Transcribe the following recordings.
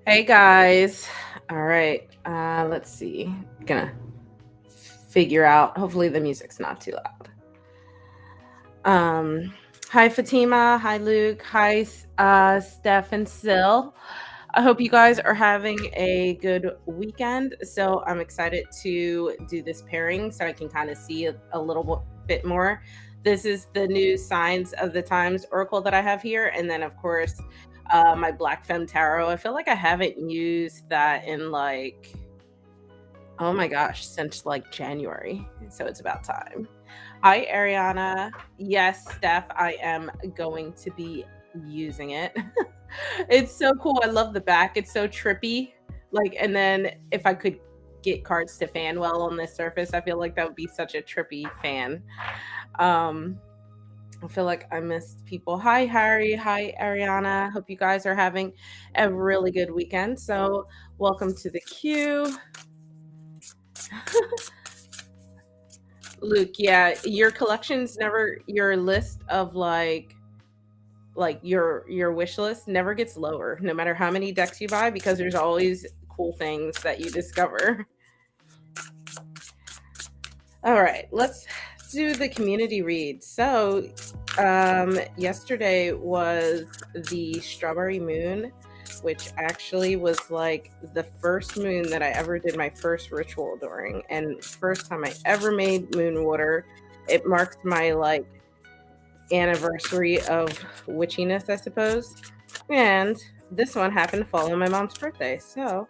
Hey guys. All right. Let's see. Gonna figure out. Hopefully the music's not too loud. Um, Hi Fatima. Hi Luke. Hi Steph and Sil. I hope you guys are having a good weekend. So I'm excited to do this pairing so I can kind of see a little bit more. This is the new Signs of the Times Oracle that I have here, and then of course my Black Femme Tarot. I feel like I haven't used that in like, oh my gosh, since like January. So it's about time. Hi, Ariana. Yes, Steph, I am going to be using it. It's so cool. I love the back. It's so trippy. Like, and then if I could get cards to fan well on this surface, I feel like that would be such a trippy fan. Um, I feel like I missed people. Hi, Harry. Hi, Ariana. Hope you guys are having a really good weekend. So, welcome to the queue. Luke, yeah, your collection's never your list of your wish list never gets lower no matter how many decks you buy because there's always cool things that you discover. All right, let's do the community read. So, yesterday was the Strawberry Moon, which actually was like the first moon that I ever did my first ritual during, and first time I ever made moon water. It marked my like anniversary of witchiness, I suppose. And this one happened to fall on my mom's birthday. So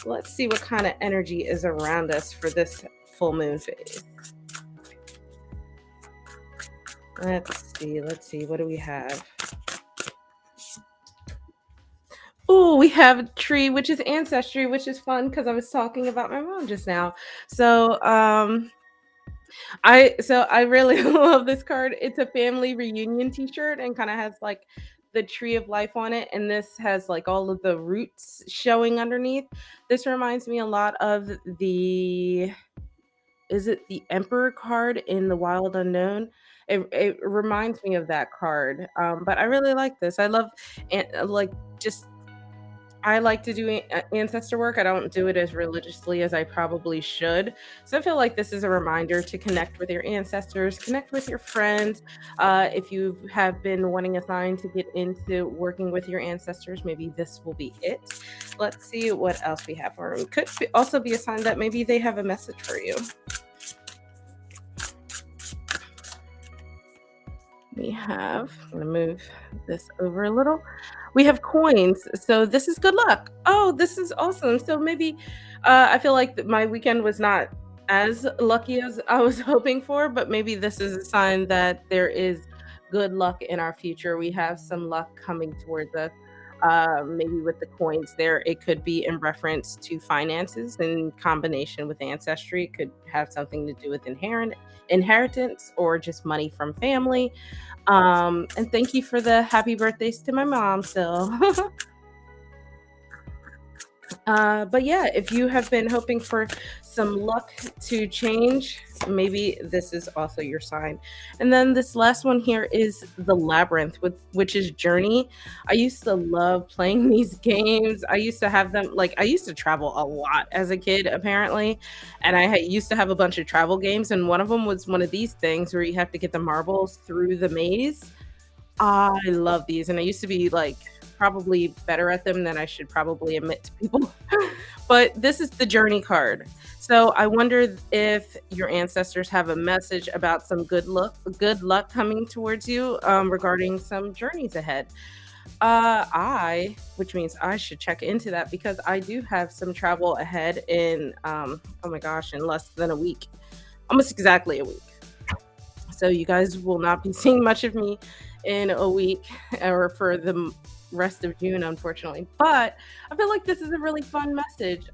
let's see what kind of energy is around us for this full moon phase. Let's see. What do we have? Oh, we have a tree, which is ancestry, which is fun because I was talking about my mom just now. So, I really love this card. It's a family reunion T-shirt and kind of has like the tree of life on it, and this has like all of the roots showing underneath. This reminds me a lot of the is it the Emperor card in the Wild Unknown? It reminds me of that card. But I really like this. I love like just I like to do ancestor work. I don't do it as religiously as I probably should. So I feel like this is a reminder to connect with your ancestors, connect with your friends. If you have been wanting a sign to get into working with your ancestors, maybe this will be it. Let's see what else we have for them. Also be a sign that maybe they have a message for you. I'm going to move this over a little. We have coins. So this is good luck. Oh, this is awesome. So maybe I feel like my weekend was not as lucky as I was hoping for, but maybe this is a sign that there is good luck in our future. We have some luck coming towards us. Maybe with the coins there, it could be in reference to finances in combination with ancestry. It could have something to do with inheritance or just money from family. And thank you for the happy birthdays to my mom still. But yeah, if you have been hoping for some luck to change, maybe this is also your sign. And then this last one here is the labyrinth, which is journey. I used to love playing these games. I used to have them like I used to travel a lot as a kid, apparently, and used to have a bunch of travel games. And one of them was one of these things where you have to get the marbles through the maze. I love these, and I used to be like probably better at them than I should probably admit to people. But this is the journey card. So I wondered if your ancestors have a message about some good luck coming towards you regarding some journeys ahead. Which means I should check into that because I do have some travel ahead in, oh my gosh, in less than a week, almost exactly a week. So you guys will not be seeing much of me in a week or for the rest of June, unfortunately. But I feel like this is a really fun message.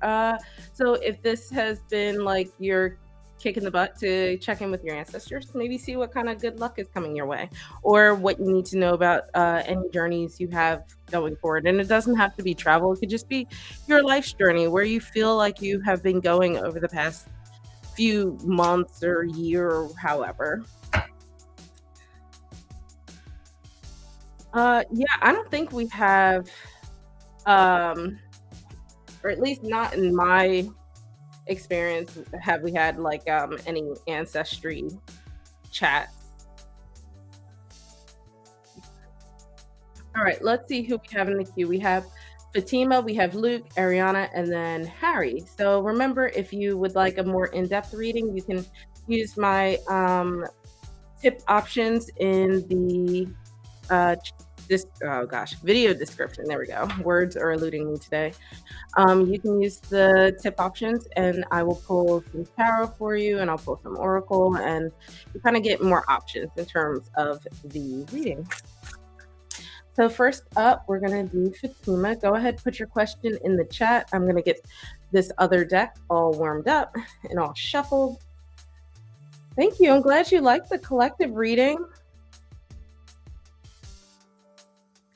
So if this has been like your kick in the butt to check in with your ancestors, maybe see what kind of good luck is coming your way or what you need to know about any journeys you have going forward. And it doesn't have to be travel, it could just be your life's journey where you feel like you have been going over the past few months or year or however. Yeah, I don't think we have. or at least not in my experience, have we had like any ancestry chat. All right, let's see who we have in the queue. We have Fatima, we have Luke, Ariana, and then Harry. So remember, if you would like a more in-depth reading, you can use my tip options in the this oh gosh, video description. There we go. Words are eluding me today. You can use the tip options, and I will pull some tarot for you, and I'll pull some oracle, and you kind of get more options in terms of the reading. So first up, we're gonna do Fatima. Go ahead, put your question in the chat. I'm gonna get this other deck all warmed up and all shuffled. Thank you. I'm glad you liked the collective reading.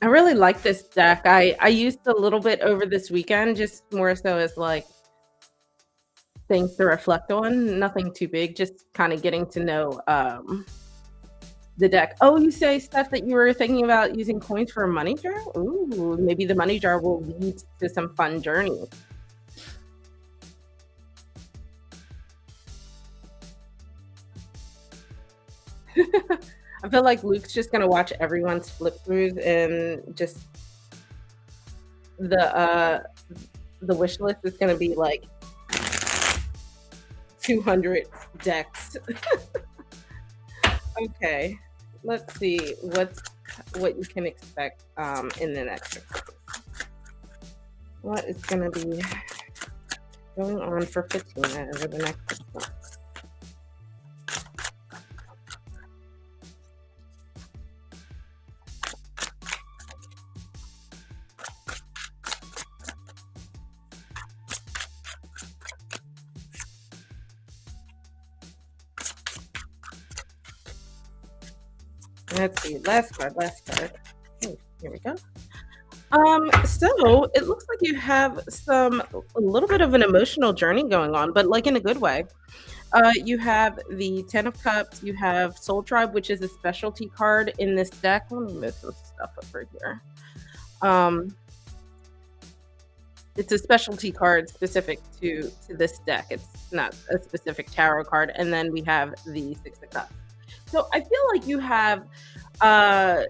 I really like this deck. I used a little bit over this weekend, just more so as like things to reflect on. Nothing too big, just kind of getting to know the deck. Oh, you say stuff that you were thinking about using coins for a money jar? Ooh, maybe the money jar will lead to some fun journey. I feel like Luke's just gonna watch everyone's flip throughs and just the uh the wish list is gonna be like 200 decks. Okay, let's see what you can expect in the next 6 months. What is gonna be going on for Fatima over the next 6 months? Let's see. Last card. Last card. Oh, here we go. So it looks like you have a little bit of an emotional journey going on, but like in a good way. You have the Ten of Cups. You have Soul Tribe, which is a specialty card in this deck. Let me move some stuff over here. Um, it's a specialty card specific to this deck. It's not a specific tarot card. And then we have the Six of Cups. So I feel like you have uh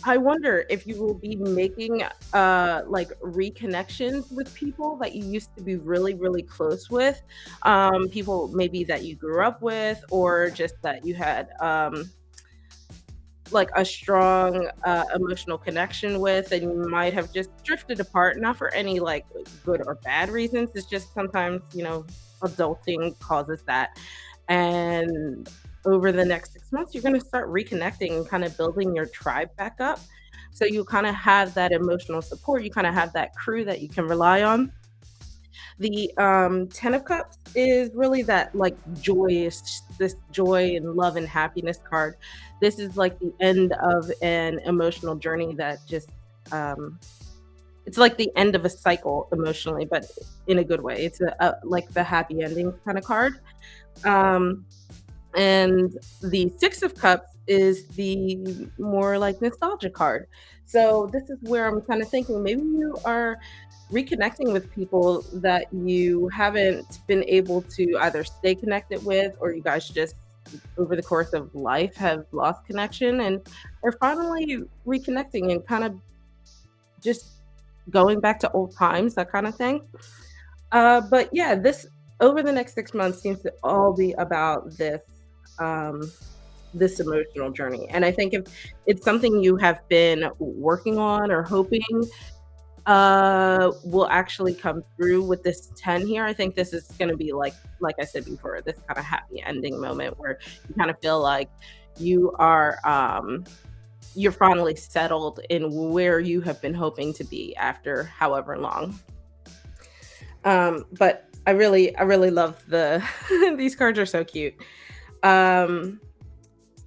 I wonder if you will be making like reconnections with people that you used to be really, really close with. People maybe that you grew up with, or just that you had like a strong emotional connection with, and you might have just drifted apart, not for any like good or bad reasons. It's just sometimes, adulting causes that. And over the next 6 months, you're going to start reconnecting and kind of building your tribe back up. So you kind of have that emotional support. You kind of have that crew that you can rely on. The Ten of Cups is really that like joyous, this joy and love and happiness card. This is like the end of an emotional journey that just, it's like the end of a cycle emotionally, but in a good way. It's like the happy ending kind of card. Um, and the Six of Cups is the more like nostalgia card. So this is where I'm kind of thinking maybe you are reconnecting with people that you haven't been able to either stay connected with, or you guys just over the course of life have lost connection and are finally reconnecting and kind of just going back to old times, that kind of thing. But yeah, this over the next 6 months seems to all be about um, this emotional journey. And I think if it's something you have been working on or hoping will actually come through with this 10 here, I think this is going to be like I said before, this kind of happy ending moment where you kind of feel like you are you're finally settled in where you have been hoping to be after however long. But I really love the these cards are so cute. Um,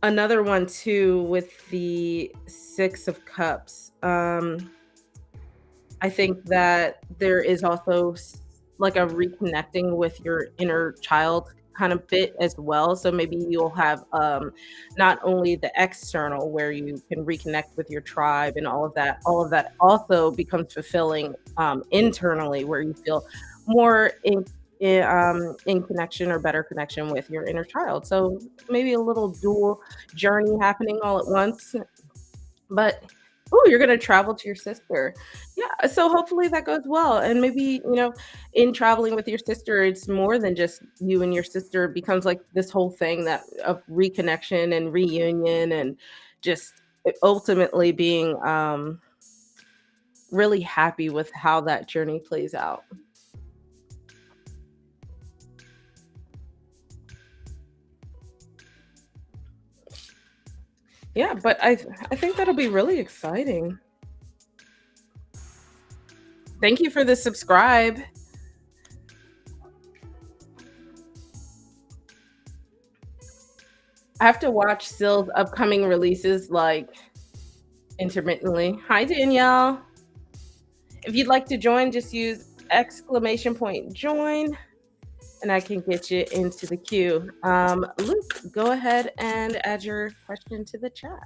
Another one too with the Six of Cups. I think that there is also like a reconnecting with your inner child kind of bit as well. So maybe you'll have not only the external where you can reconnect with your tribe and all of that also becomes fulfilling internally, where you feel more in connection or better connection with your inner child. So maybe a little dual journey happening all at once. But oh, you're gonna travel to your sister. Yeah, so hopefully that goes well, and maybe, in traveling with your sister, it's more than just you and your sister. It becomes like this whole thing that of reconnection and reunion and just ultimately being, really happy with how that journey plays out. Yeah, but I think that'll be really exciting. Thank you for the subscribe. I have to watch Sill's upcoming releases, like, intermittently. Hi, Danielle. If you'd like to join, just use exclamation point join and I can get you into the queue. Luke, go ahead and add your question to the chat.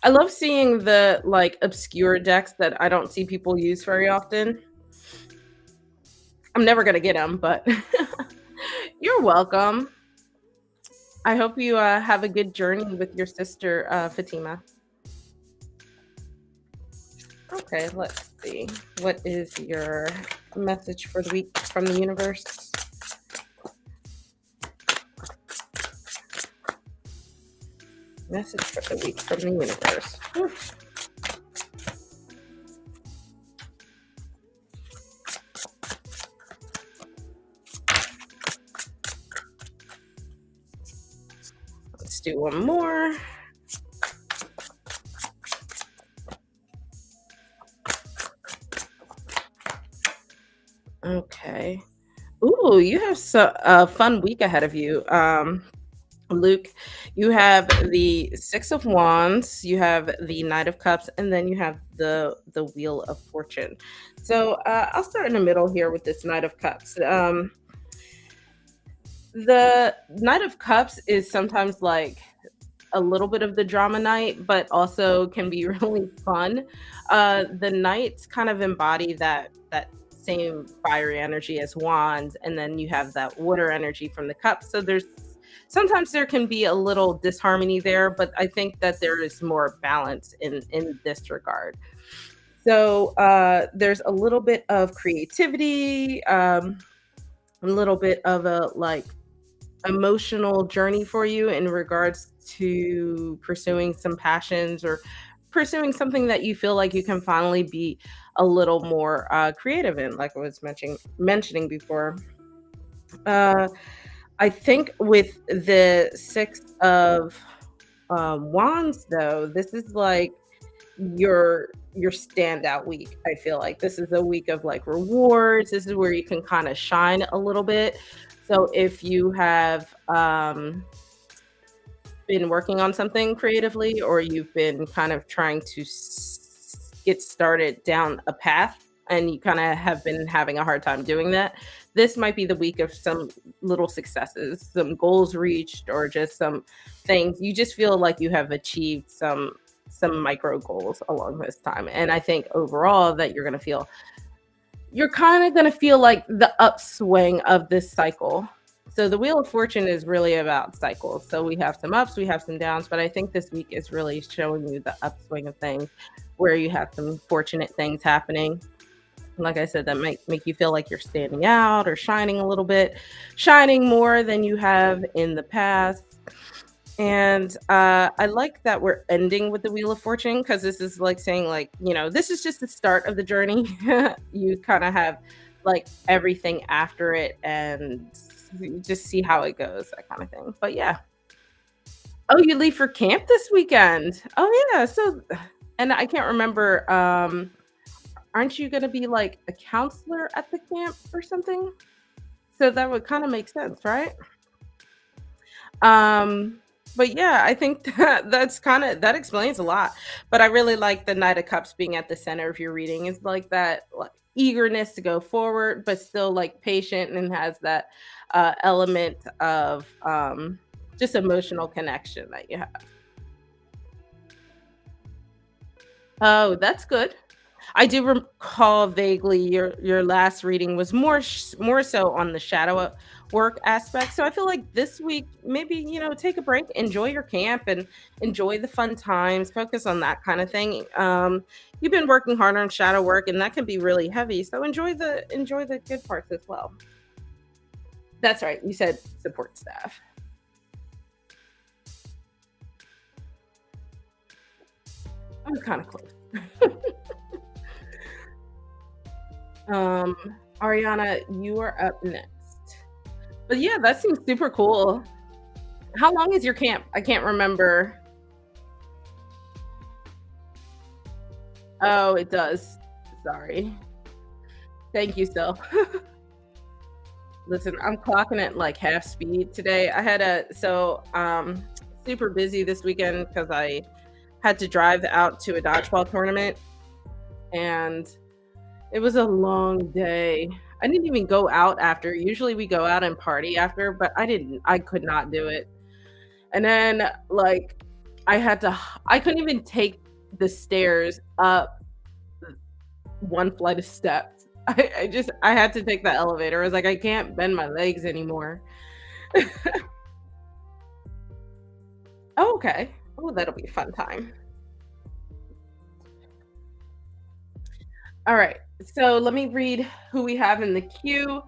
I love seeing the like obscure decks that I don't see people use very often. I'm never gonna get them, but you're welcome. I hope you have a good journey with your sister, Fatima. Okay, let's see. What is your message for the week from the universe? Message for the week from the universe. Whew. Let's do one more. Okay. Ooh, you have a fun week ahead of you. Luke, you have the Six of Wands, you have the Knight of Cups, and then you have the Wheel of Fortune. So I'll start in the middle here with this Knight of Cups. The Knight of Cups is sometimes like a little bit of the drama night, but also can be really fun. The knights kind of embody that same fiery energy as wands, and then you have that water energy from the cups. So there's sometimes there can be a little disharmony there, but I think that there is more balance in this regard. So there's a little bit of creativity, a little bit of a like emotional journey for you in regards to pursuing some passions or pursuing something that you feel like you can finally be a little more creative in, like I was mentioning before. Uh, I think with the Six of Wands, though, this is like your standout week. I feel like this is a week of like rewards. This is where you can kind of shine a little bit. So if you have been working on something creatively, or you've been kind of trying to get started down a path and you kind of have been having a hard time doing that, this might be the week of some little successes, some goals reached, or just some things you just feel like you have achieved some micro goals along this time. And I think overall that you're kind of going to feel like the upswing of this cycle. So the Wheel of Fortune is really about cycles. So we have some ups, we have some downs, but I think this week is really showing you the upswing of things where you have some fortunate things happening. Like I said, that might make you feel like you're standing out or shining a little bit, shining more than you have in the past. And I like that we're ending with the Wheel of Fortune, because this is like saying, like, this is just the start of the journey. You kind of have like everything after it, and you just see how it goes, that kind of thing. But yeah. Oh, you leave for camp this weekend. Oh yeah. So, and I can't remember. Aren't you going to be like a counselor at the camp or something? So that would kind of make sense, right? Um, But yeah, I think that explains a lot. But I really like the Knight of Cups being at the center of your reading. It's like that like, eagerness to go forward, but still like patient and has that element of just emotional connection that you have. Oh, that's good. I do recall vaguely your last reading was more so on the shadow work aspect. So I feel like this week maybe take a break, enjoy your camp, and enjoy the fun times. Focus on that kind of thing. You've been working hard on shadow work, and that can be really heavy. So enjoy the good parts as well. That's right. You said support staff. I was kind of close. Um, Ariana, you are up next. But yeah, that seems super cool. How long is your camp? I can't remember. Oh, it does. Sorry. Thank you, Sil. Listen, I'm clocking at like half speed today. I had a super busy this weekend because I had to drive out to a dodgeball tournament and it was a long day. I didn't even go out after. Usually we go out and party after, but I didn't. I could not do it. And then like I couldn't even take the stairs up one flight of steps. I had to take the elevator. I was like, I can't bend my legs anymore. Oh, okay. Oh, that'll be a fun time. All right. So let me read who we have in the queue.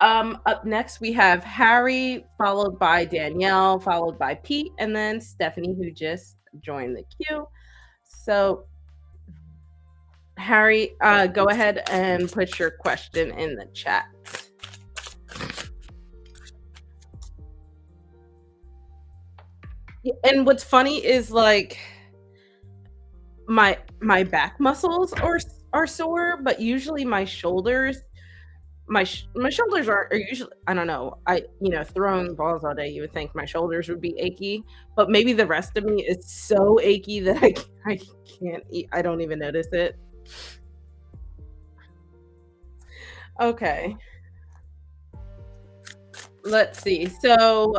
Up next, we have Harry, followed by Danielle, followed by Pete, and then Stephanie, who just joined the queue. So, Harry, go ahead and put your question in the chat. And what's funny is like my back muscles are sore, but usually my shoulders my shoulders are usually I don't know. Throwing balls all day, you would think my shoulders would be achy, but maybe the rest of me is so achy that I can't eat. I don't even notice it. Okay. Let's see. So,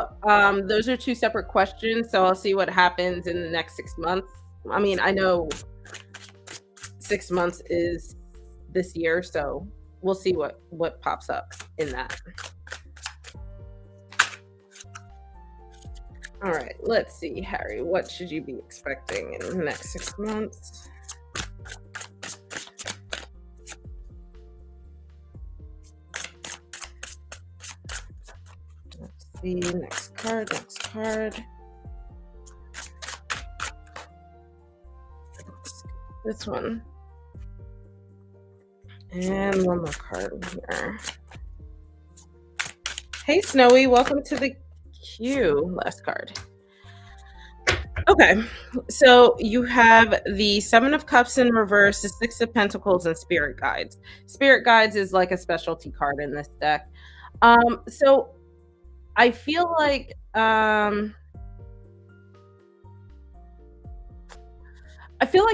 those are two separate questions. So I'll see what happens in the next 6 months. I mean, I know 6 months is this year, so we'll see what pops up in that. All right, let's see, Harry. What should you be expecting in the next 6 months? Let's see. Next card. Next card. This one. And one more card here. Hey, Snowy, welcome to the queue. Last card. Okay, so you have the Seven of Cups in reverse, the Six of Pentacles, and Spirit Guides. Spirit Guides is like a specialty card in this deck. So I feel like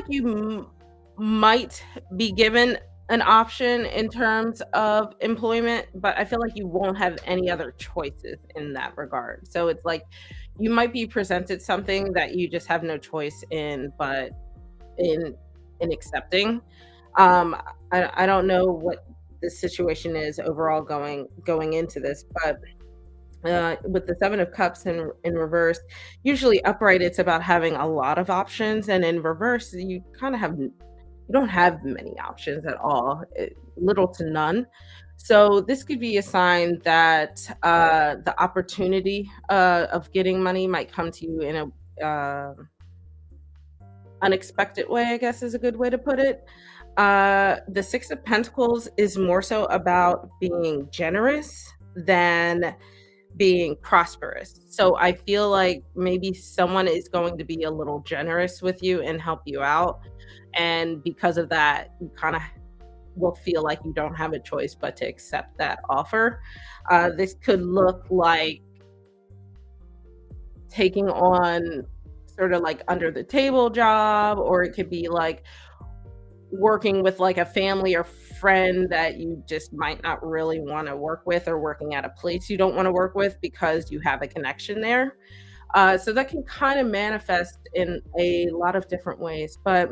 you might be given an option in terms of employment, but I feel like you won't have any other choices in that regard. So it's like you might be presented something that you just have no choice in, but in accepting. Um, I don't know what the situation is overall going into this, but with the Seven of Cups in reverse, usually upright it's about having a lot of options, and in reverse you kind of have you don't have many options at all, little to none. So this could be a sign that the opportunity of getting money might come to you in a unexpected way, I guess is a good way to put it. The Six of Pentacles is more so about being generous than being prosperous. So I feel like maybe someone is going to be a little generous with you and help you out. And because of that, you kind of will feel like you don't have a choice but to accept that offer. This could look like taking on sort of like under the table job, or it could be like working with like a family or friend that you just might not really want to work with, or working at a place you don't want to work with because you have a connection there. So that can kind of manifest in a lot of different ways. But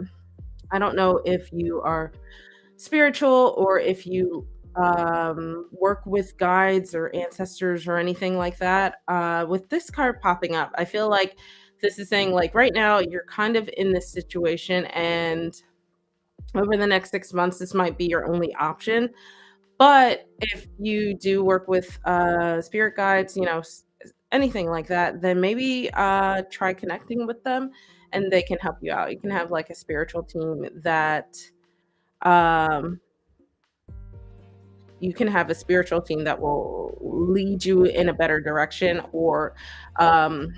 I don't know if you are spiritual or if you work with guides or ancestors or anything like that. With this card popping up, I feel like this is saying, like, right now you're kind of in this situation, and over the next 6 months, this might be your only option. But if you do work with spirit guides, anything like that, then maybe try connecting with them and they can help you out. You can have like a spiritual team that um, you can have a spiritual team that will lead you in a better direction, or um,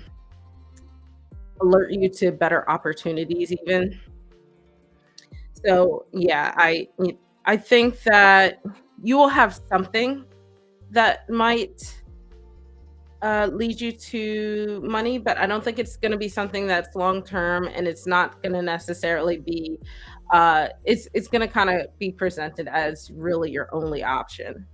alert you to better opportunities even. So yeah, I think that you will have something that might lead you to money, but I don't think it's going to be something that's long term, and it's not going to necessarily be. It's going to kind of be presented as really your only option.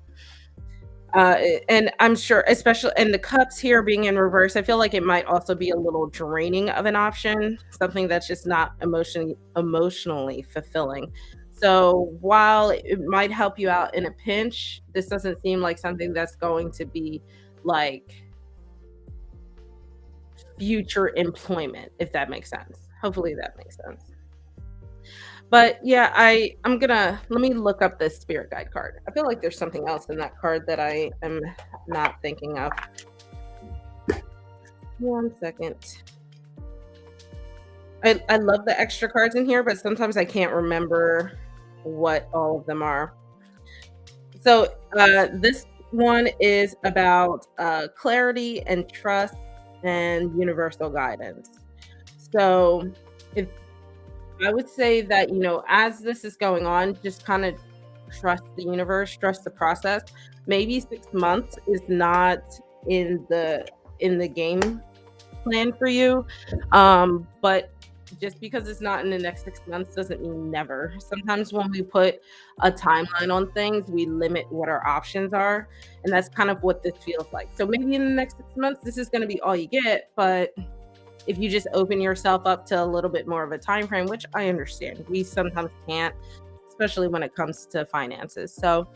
And I'm sure, especially and the cups here being in reverse, I feel like it might also be a little draining of an option, something that's just not emotionally fulfilling. So while it might help you out in a pinch, this doesn't seem like something that's going to be like future employment, if that makes sense. Hopefully that makes sense. But yeah, I'm gonna let me look up this spirit guide card. I feel like there's something else in that card that I am not thinking of. 1 second. I love the extra cards in here, but sometimes I can't remember what all of them are. So this one is about clarity and trust and universal guidance. So if I would say that, as this is going on, just kind of trust the universe, trust the process. Maybe 6 months is not in the game plan for you. But just because it's not in the next 6 months doesn't mean never. Sometimes when we put a timeline on things, we limit what our options are. And that's kind of what this feels like. So maybe in the next 6 months, this is going to be all you get. But if you just open yourself up to a little bit more of a time frame, which I understand, we sometimes can't, especially when it comes to finances. So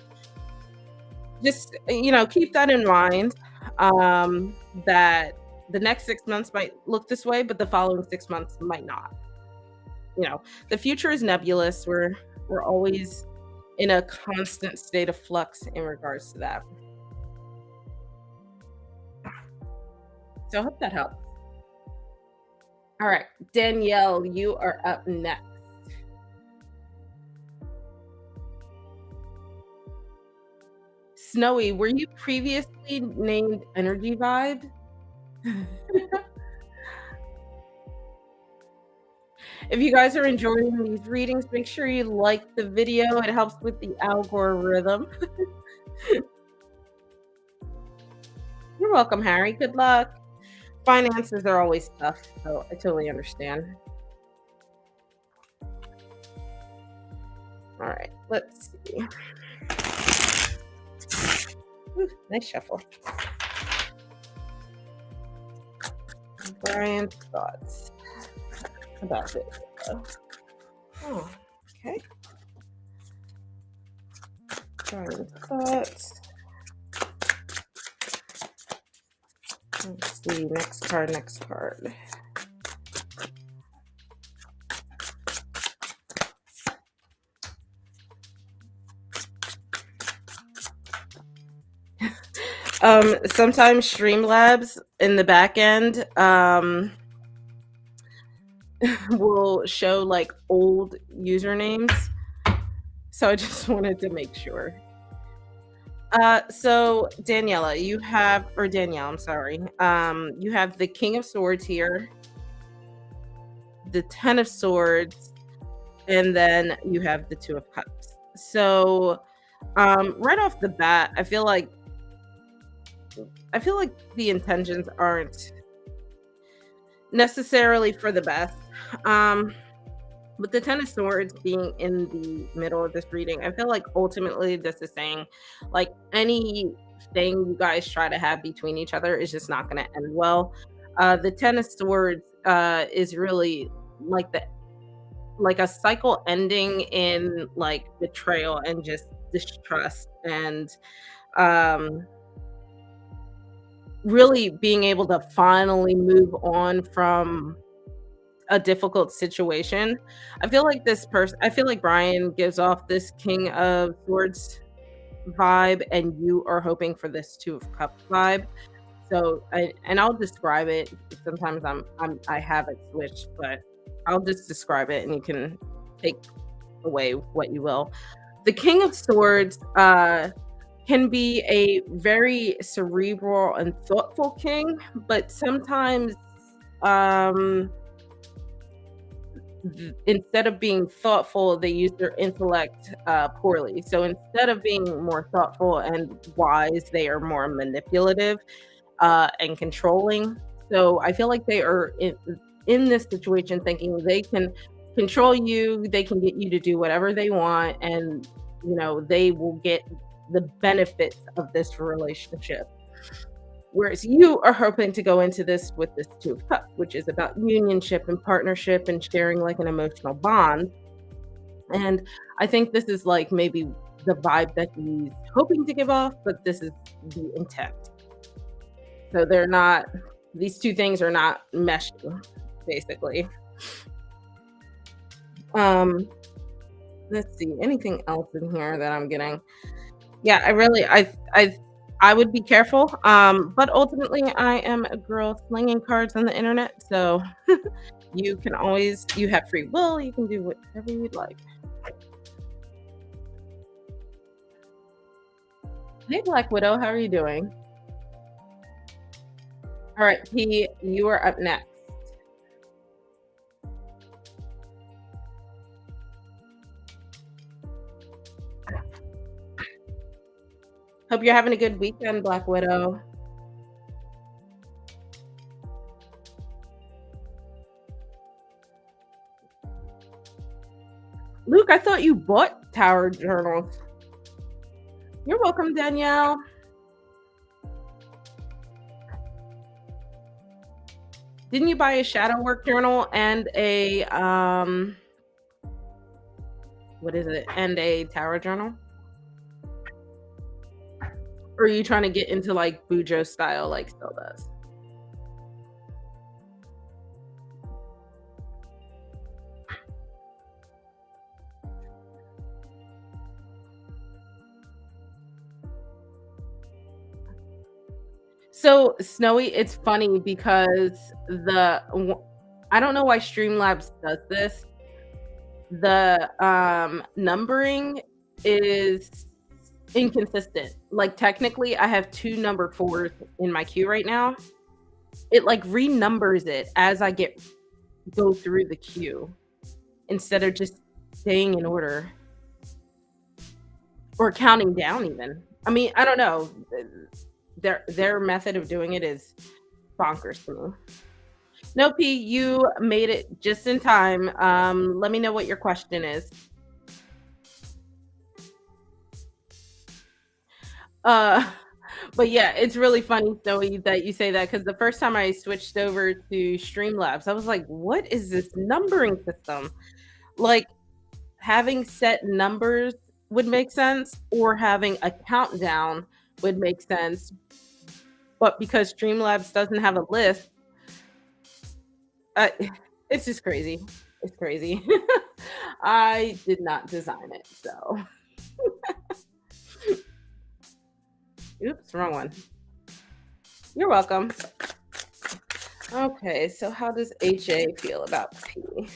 just keep that in mind, that the next 6 months might look this way, but the following 6 months might not. The future is nebulous. We're always in a constant state of flux in regards to that. So I hope that helps. All right, Danielle, you are up next. Snowy, were you previously named Energy Vibe? If you guys are enjoying these readings, make sure you like the video. It helps with the algorithm. You're welcome, Harry. Good luck. Finances are always tough, so I totally understand. All right, let's see. Ooh, nice shuffle. Brian's thoughts about it. Oh, okay. Brian's thoughts. Let's see. Next card. Sometimes Streamlabs in the back end will show like old usernames. So I just wanted to make sure. So Danielle, I'm sorry. You have the King of Swords here, the Ten of Swords, and then you have the Two of Cups. So right off the bat, I feel like the intentions aren't necessarily for the best. Um, with the Ten of Swords being in the middle of this reading, I feel like ultimately this is saying, like, anything you guys try to have between each other is just not going to end well. The Ten of Swords is really like the like a cycle ending in like betrayal and just distrust and um really being able to finally move on from a difficult situation. I feel like Brian gives off this King of Swords vibe, and you are hoping for this Two of Cups vibe. So I'll describe it. Sometimes I have it switched, but I'll just describe it and you can take away what you will. The King of Swords can be a very cerebral and thoughtful king, but sometimes um instead of being thoughtful, they use their intellect poorly. So instead of being more thoughtful and wise, they are more manipulative and controlling. So I feel like they are in this situation thinking they can control you, they can get you to do whatever they want, and they will get the benefits of this relationship. Whereas you are hoping to go into this with this Two of Cups, which is about unionship and partnership and sharing like an emotional bond. And I think this is like maybe the vibe that he's hoping to give off, but this is the intent. So these two things are not meshing, basically. Let's see, anything else in here that I'm getting? Yeah, I would be careful. But ultimately I am a girl slinging cards on the internet, so you have free will, you can do whatever you'd like. Hey Black Widow, how are you doing? All right, P, you are up next. Hope you're having a good weekend, Black Widow. Luke, I thought you bought Tower journals. You're welcome, Danielle. Didn't you buy a shadow work journal and a what is it? And a Tower journal? Or are you trying to get into like Bujo style like Still does? So Snowy, it's funny because I don't know why Streamlabs does this. The numbering is inconsistent. Like technically I have 2 number 4s in my queue right now. It like renumbers it as I go through the queue instead of just staying in order or counting down even. I mean, I don't know. Their method of doing it is bonkers to me. No, P, you made it just in time. Let me know what your question is. But yeah, it's really funny, Zoe, that you say that because the first time I switched over to Streamlabs, I was like, what is this numbering system? Like, having set numbers would make sense, or having a countdown would make sense. But because Streamlabs doesn't have a list, uh, it's just crazy. It's crazy. I did not design it, so. Oops, wrong one. You're welcome. Okay, so how does HA feel about P?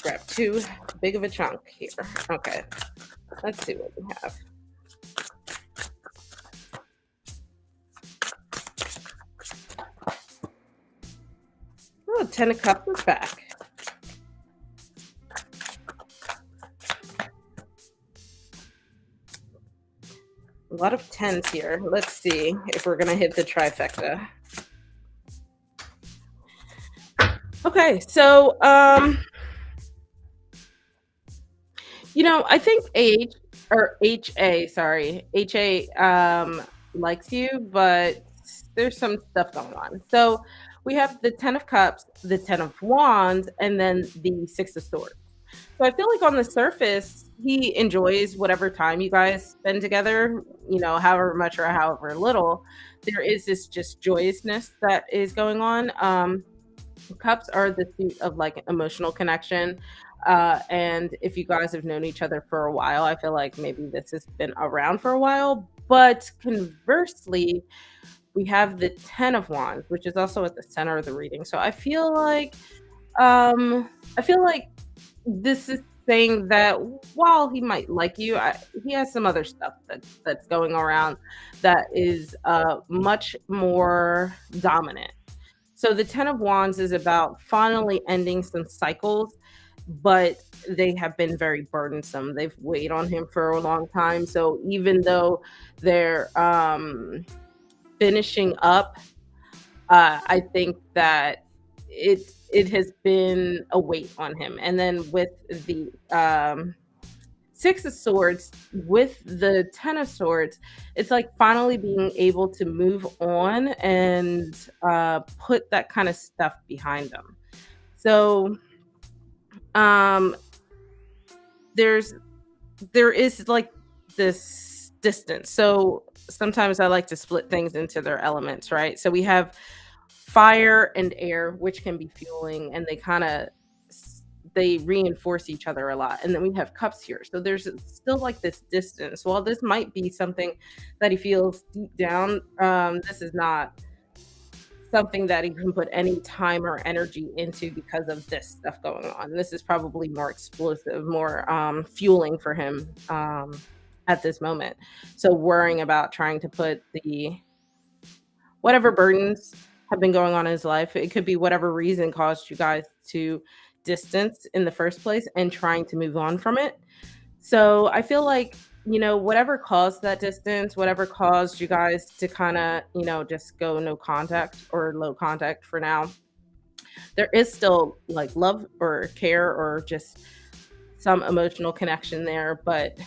Grab too big of a chunk here. Okay, let's see what we have. Oh, 10 of Cups is back. lot of tens here. Let's see if we're gonna hit the trifecta. Okay, so I think HA likes you, but there's some stuff going on. So we have the 10 of cups, the 10 of wands, and then the 6 of swords. So I feel like on the surface, he enjoys whatever time you guys spend together, however much or however little. There is this just joyousness that is going on. Cups are the suit of like emotional connection. And if you guys have known each other for a while, I feel like maybe this has been around for a while. But conversely, we have the 10 of wands, which is also at the center of the reading. So I feel like this is saying that while he might like you, he has some other stuff that's going around that is much more dominant. So the 10 of wands is about finally ending some cycles, but they have been very burdensome. They've weighed on him for a long time. So even though they're finishing up, I think that it has been a weight on him. And then with the 6 of swords, with the 10 of swords, it's like finally being able to move on and put that kind of stuff behind them. So um there's there is like this distance. So sometimes I like to split things into their elements, right? So we have fire and air, which can be fueling, and they reinforce each other a lot. And then we have cups here. So there's still like this distance. While this might be something that he feels deep down, this is not something that he can put any time or energy into because of this stuff going on. This is probably more explosive, more fueling for him at this moment. So worrying about trying to put the whatever burdens have been going on in his life. It could be whatever reason caused you guys to distance in the first place and trying to move on from it. So I feel like, whatever caused that distance, whatever caused you guys to kind of, just go no contact or low contact for now, there is still like love or care or just some emotional connection there. But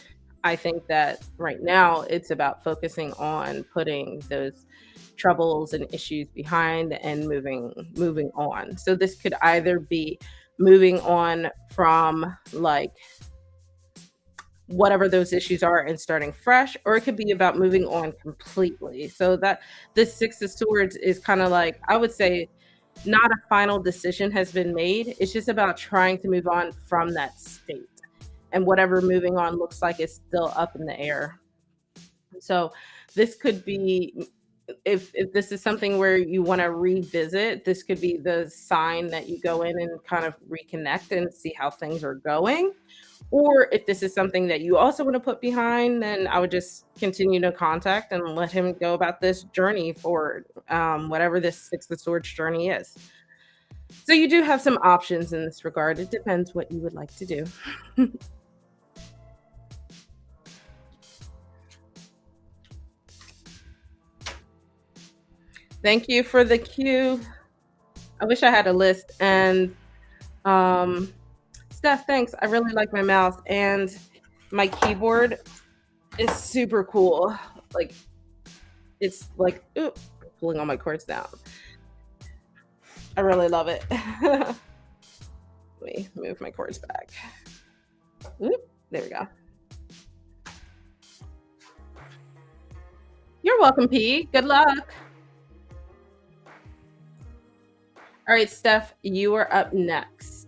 I think that right now it's about focusing on putting those troubles and issues behind and moving on. So this could either be moving on from like whatever those issues are and starting fresh, or it could be about moving on completely. So that this 6 of swords is kind of like, I would say, not a final decision has been made. It's just about trying to move on from that state. And whatever moving on looks like is still up in the air. So this could be, if this is something where you want to revisit, this could be the sign that you go in and kind of reconnect and see how things are going. Or if this is something that you also want to put behind, then I would just continue to contact and let him go about this journey forward, whatever this 6 of swords journey is. So you do have some options in this regard. It depends what you would like to do. Thank you for the cue. I wish I had a list. And Steph, thanks. I really like my mouse, and my keyboard is super cool. Like it's like, ooh, pulling all my cords down. I really love it. Let me move my cords back. Oop, there we go. You're welcome, P. Good luck. All right, Steph, you are up next.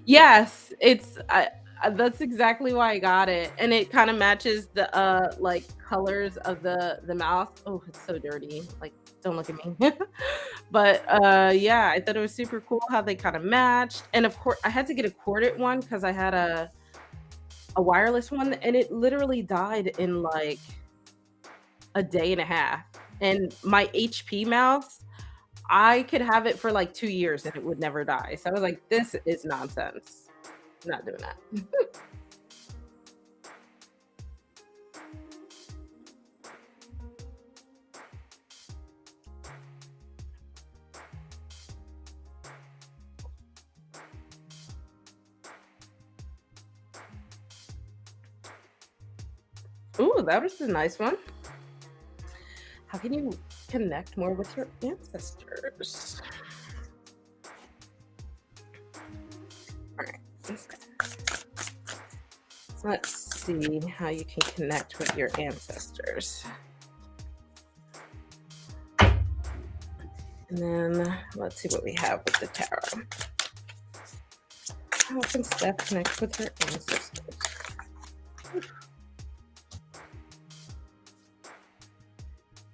Yes, that's exactly why I got it, and it kind of matches the like colors of the mouse. Oh, it's so dirty. Like, don't look at me. But yeah, I thought it was super cool how they kind of matched. And of course, I had to get a corded one because I had a wireless one, and it literally died in like a day and a half. And my HP mouse I could have it for like 2 years and it would never die. So I was like, this is nonsense. Not doing that. Ooh, that was a nice one. How can you connect more with your ancestors? All right. Let's see how you can connect with your ancestors. And then let's see what we have with the tarot. How can Steph connect with her ancestors?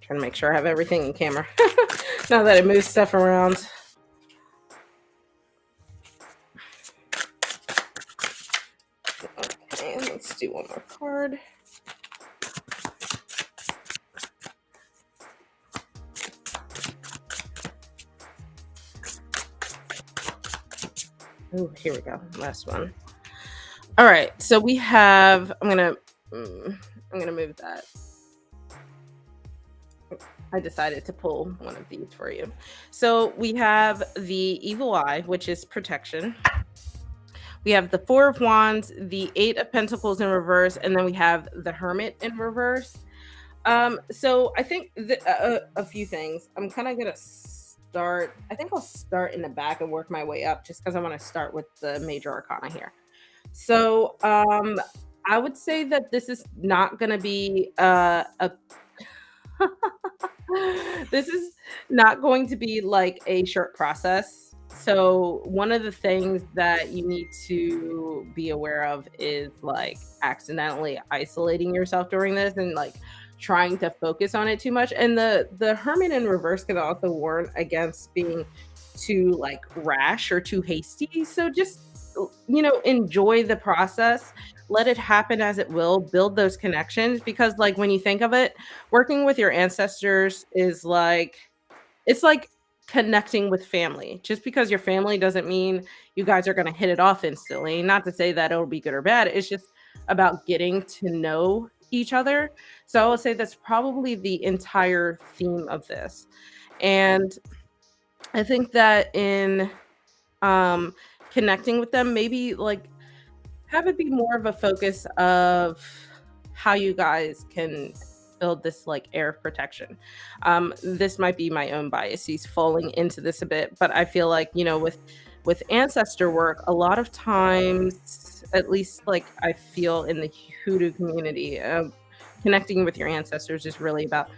Trying to make sure I have everything in camera. Now that I move stuff around. Okay, let's do one more card. Oh, here we go. Last one. All right. So we have. I'm gonna move that. I decided to pull one of these for you. So we have the Evil Eye, which is protection. We have the Four of Wands, the Eight of Pentacles in reverse, and then we have the Hermit in reverse. So I think a few things. I'm kind of gonna start. I think I'll start in the back and work my way up, just because I want to start with the major arcana here. So I would say that this is not gonna be a this is not going to be like a short process. So one of the things that you need to be aware of is like accidentally isolating yourself during this and like trying to focus on it too much. And the hermit in reverse can also warn against being too like rash or too hasty. So just enjoy the process, let it happen as it will, build those connections, because like when you think of it, working with your ancestors is like it's like connecting with family. Just because your family doesn't mean you guys are going to hit it off instantly. Not to say that it'll be good or bad. It's just about getting to know each other. So I would say that's probably the entire theme of this. And I think that in um connecting with them, maybe like have it be more of a focus of how you guys can build this like air of protection. This might be my own biases falling into this a bit, but I feel like with ancestor work, a lot of times, at least like I feel in the Hoodoo community, connecting with your ancestors is really about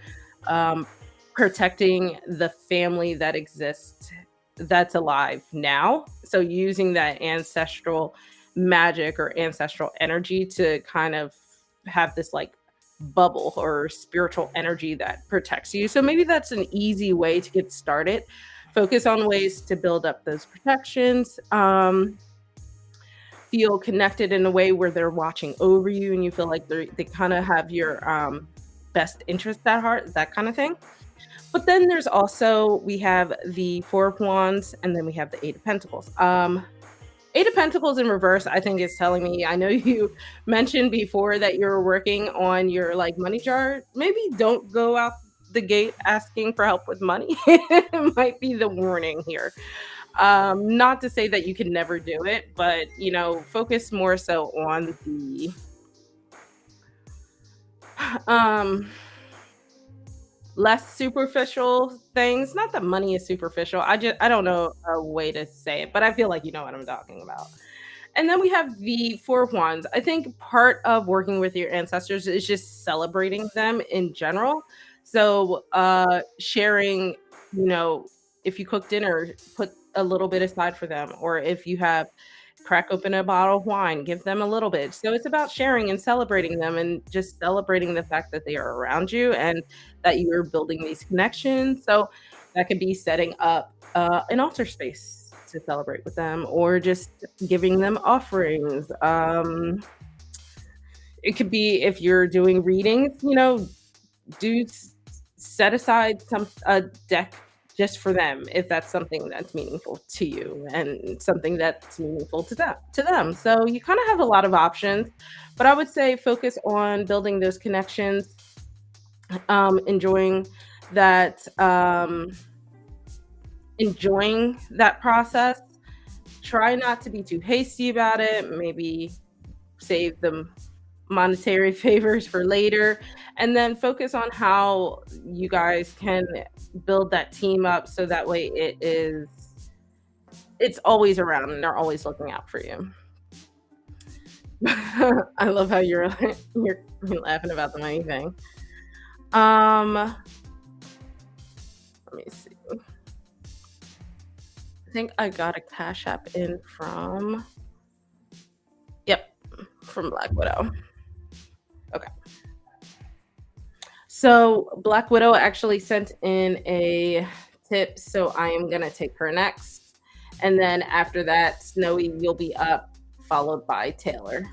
um, protecting the family that exists, that's alive now. So using that ancestral magic or ancestral energy to kind of have this like bubble or spiritual energy that protects you. So maybe that's an easy way to get started. Focus on ways to build up those protections. Feel connected in a way where they're watching over you and you feel like they kind of have your best interest at heart, that kind of thing. But then there's also, we have the Four of Wands, and then we have the Eight of Pentacles. Eight of Pentacles in reverse, I think, is telling me, I know you mentioned before that you're working on your like money jar. Maybe don't go out the gate asking for help with money. It might be the warning here. Not to say that you can never do it, but focus more so on the um less superficial things. Not that money is superficial. I don't know a way to say it, but I feel like you know what I'm talking about. And then we have the Four of Wands. I think part of working with your ancestors is just celebrating them in general. So sharing, if you cook dinner, put a little bit aside for them, or if you have crack open a bottle of wine, give them a little bit. So it's about sharing and celebrating them and just celebrating the fact that they are around you and that you're building these connections. So that could be setting up an altar space to celebrate with them, or just giving them offerings. It could be, if you're doing readings, do set aside some a deck just for them, if that's something that's meaningful to you and something that's meaningful to them. So you kind of have a lot of options, but I would say focus on building those connections, enjoying that enjoying that process. Try not to be too hasty about it. Maybe save the monetary favors for later, and then focus on how you guys can build that team up so that way it's always around and they're always looking out for you. I love how you're laughing about the money thing. Let me see. I think I got a cash app in from, yep, from Black Widow. Okay. So Black Widow actually sent in a tip, so I am gonna take her next. And then after that, Snowy, you'll be up, followed by Taylor.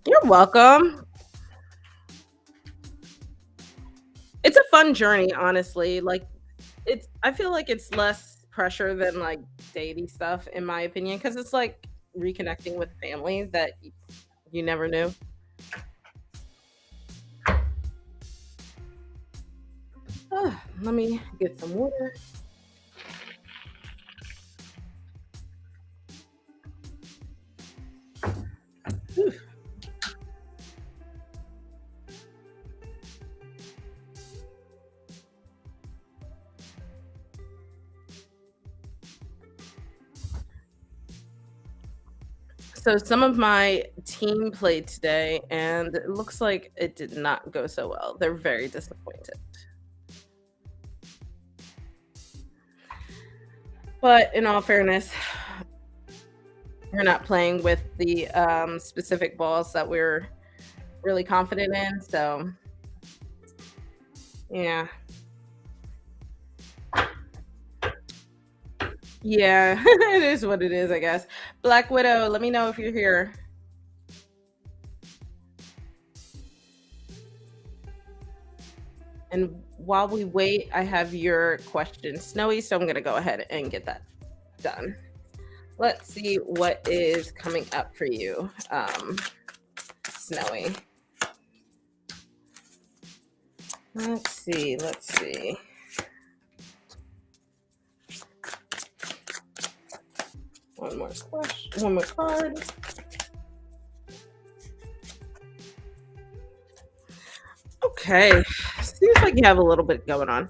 You're welcome. It's a fun journey, honestly. Like I feel like it's less pressure than like dating stuff, in my opinion, because it's like reconnecting with family that you never knew. Let me get some water. Whew. So some of my team played today, and it looks like it did not go so well. They're very disappointed. But in all fairness, we're not playing with the specific balls that we're really confident in. So yeah, yeah, it is what it is, I guess. Black Widow, let me know if you're here. And while we wait, I have your question, Snowy, so I'm going to go ahead and get that done. Let's see what is coming up for you, Snowy. Let's see. One more question, one more card. Okay. Seems like you have a little bit going on.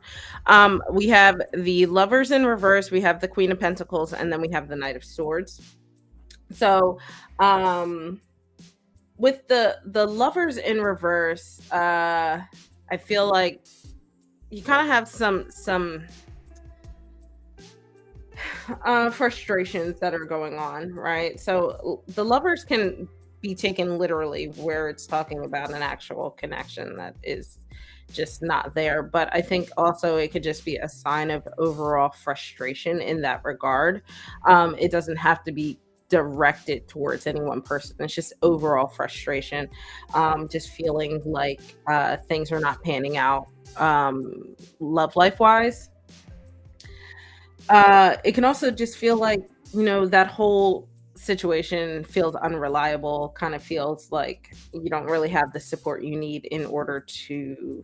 We have the Lovers in reverse, we have the Queen of Pentacles, and then we have the Knight of Swords. So, with the Lovers in reverse, I feel like you kind of have some frustrations that are going on, right? So the Lovers can be taken literally, where it's talking about an actual connection that is just not there. But I think also it could just be a sign of overall frustration in that regard. It doesn't have to be directed towards any one person. It's just overall frustration, just feeling like things are not panning out, love life wise. It can also just feel like, that whole situation feels unreliable, kind of feels like you don't really have the support you need in order to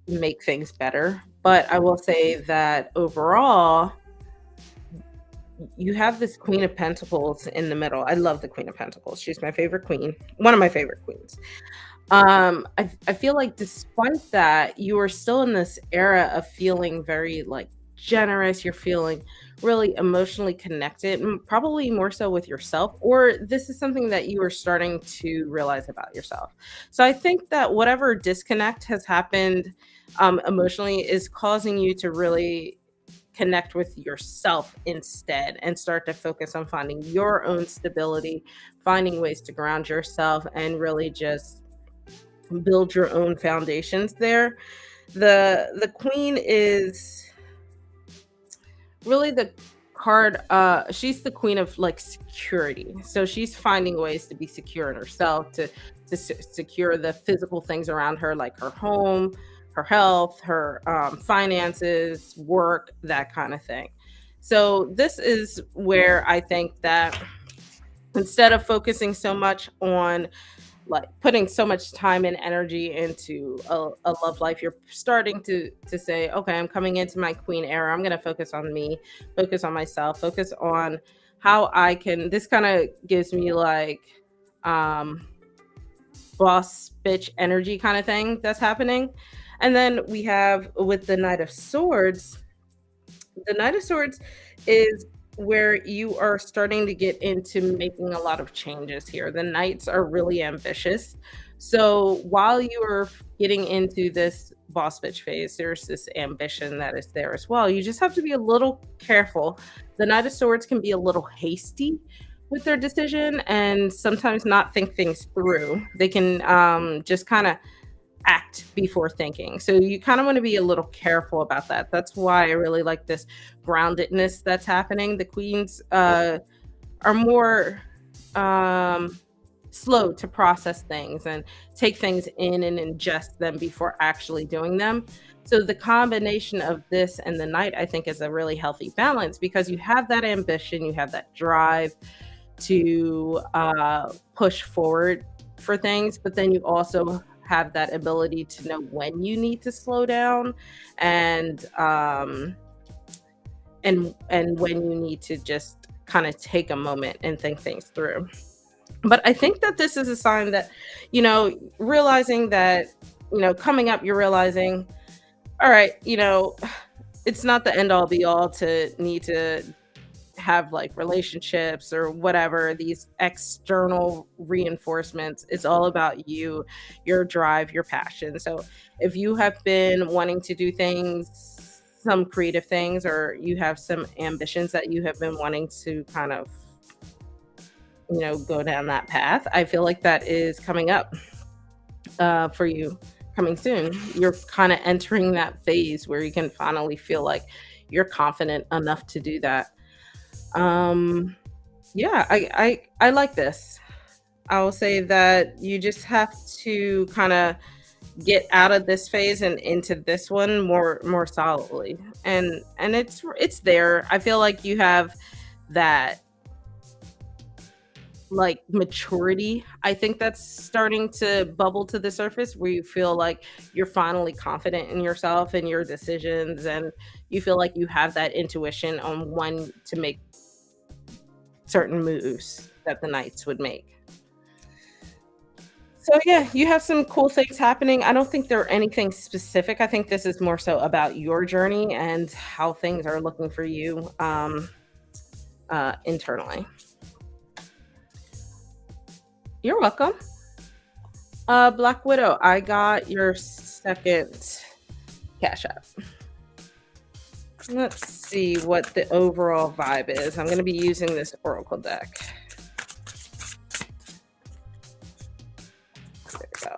make things better. But I will say that overall, you have this Queen of Pentacles in the middle. I love the Queen of Pentacles. She's my favorite queen, one of my favorite queens. I feel like despite that, you are still in this era of feeling very like generous. You're feeling really emotionally connected, probably more so with yourself, or this is something that you are starting to realize about yourself. So I think that whatever disconnect has happened emotionally is causing you to really connect with yourself instead and start to focus on finding your own stability, finding ways to ground yourself, and really just build your own foundations there. The queen is really the card, she's the queen of like security. So she's finding ways to be secure in herself, to secure the physical things around her, like her home, her health, her finances, work, that kind of thing. So this is where I think that instead of focusing so much on like putting so much time and energy into a love life, you're starting to say, okay, I'm coming into my queen era. I'm going to focus on me, focus on myself, focus on how I can. This kind of gives me like um boss bitch energy kind of thing that's happening. And then we have with the Knight of Swords, the Knight of Swords is where you are starting to get into making a lot of changes here. The knights are really ambitious. So while you are getting into this boss bitch phase, there's this ambition that is there as well. You just have to be a little careful. The Knight of Swords can be a little hasty with their decision and sometimes not think things through. They can just kind of act before thinking. So you kind of want to be a little careful about that. That's why I really like this groundedness that's happening. The queens are more um, slow to process things and take things in and ingest them before actually doing them. So the combination of this and the night, I think, is a really healthy balance because you have that ambition, you have that drive to push forward for things, but then you also have that ability to know when you need to slow down and and when you need to just kind of take a moment and think things through. But I think that this is a sign that, realizing that, coming up, you're realizing, all right, it's not the end all be all to need to have like relationships or whatever, these external reinforcements. It's all about you, your drive, your passion. So if you have been wanting to do things, some creative things, or you have some ambitions that you have been wanting to kind of, go down that path, I feel like that is coming up for you coming soon. You're kind of entering that phase where you can finally feel like you're confident enough to do that. um yeah, I like this. I will say that you just have to kind of get out of this phase and into this one more solidly. And it's there. I feel like you have that like maturity. I think that's starting to bubble to the surface where you feel like you're finally confident in yourself and your decisions, and you feel like you have that intuition on when to make certain moves that the knights would make. So yeah, you have some cool things happening. I don't think there are anything specific. I think this is more so about your journey and how things are looking for you internally. You're welcome. Black Widow, I got your second cash app. Let's see what the overall vibe is. I'm going to be using this Oracle deck. There we go.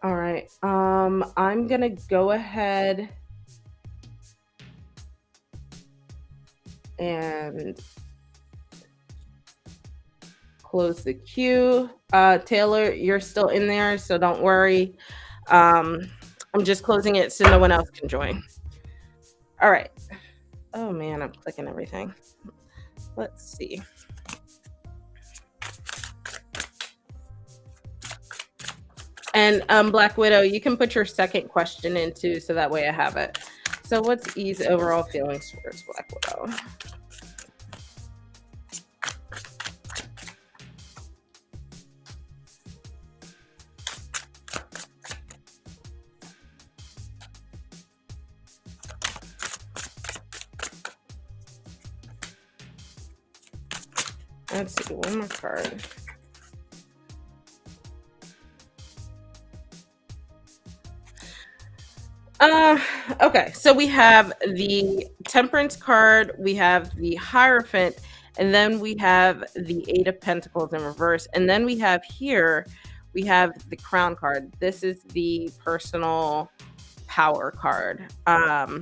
All right. I'm going to go ahead and close the queue. Taylor, you're still in there, so don't worry. I'm just closing it so no one else can join. All right. Oh man, I'm clicking everything. Let's see. And Black Widow, you can put your second question in too, so that way I have it. So what's E's overall feelings towards Black Widow? Let's see, one more card. Okay, so we have the Temperance card, we have the Hierophant, and then we have the Eight of Pentacles in reverse, and then we have here, we have the Crown card. This is the personal power card. I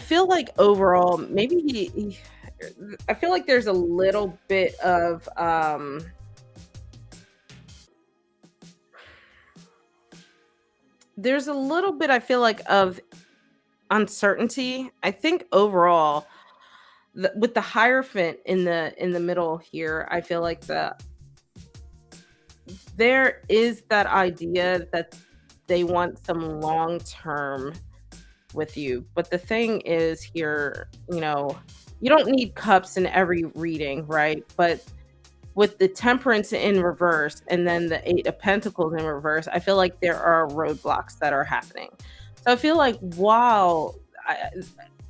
feel like overall, maybe I feel like there's a little bit of there's a little bit I feel like of uncertainty. I think overall with the hierophant in the middle here, I feel like there is that idea that they want some long term with you. But the thing is here, you don't need cups in every reading, right? But with the temperance in reverse and then the eight of pentacles in reverse, I feel like there are roadblocks that are happening. So I feel like, wow,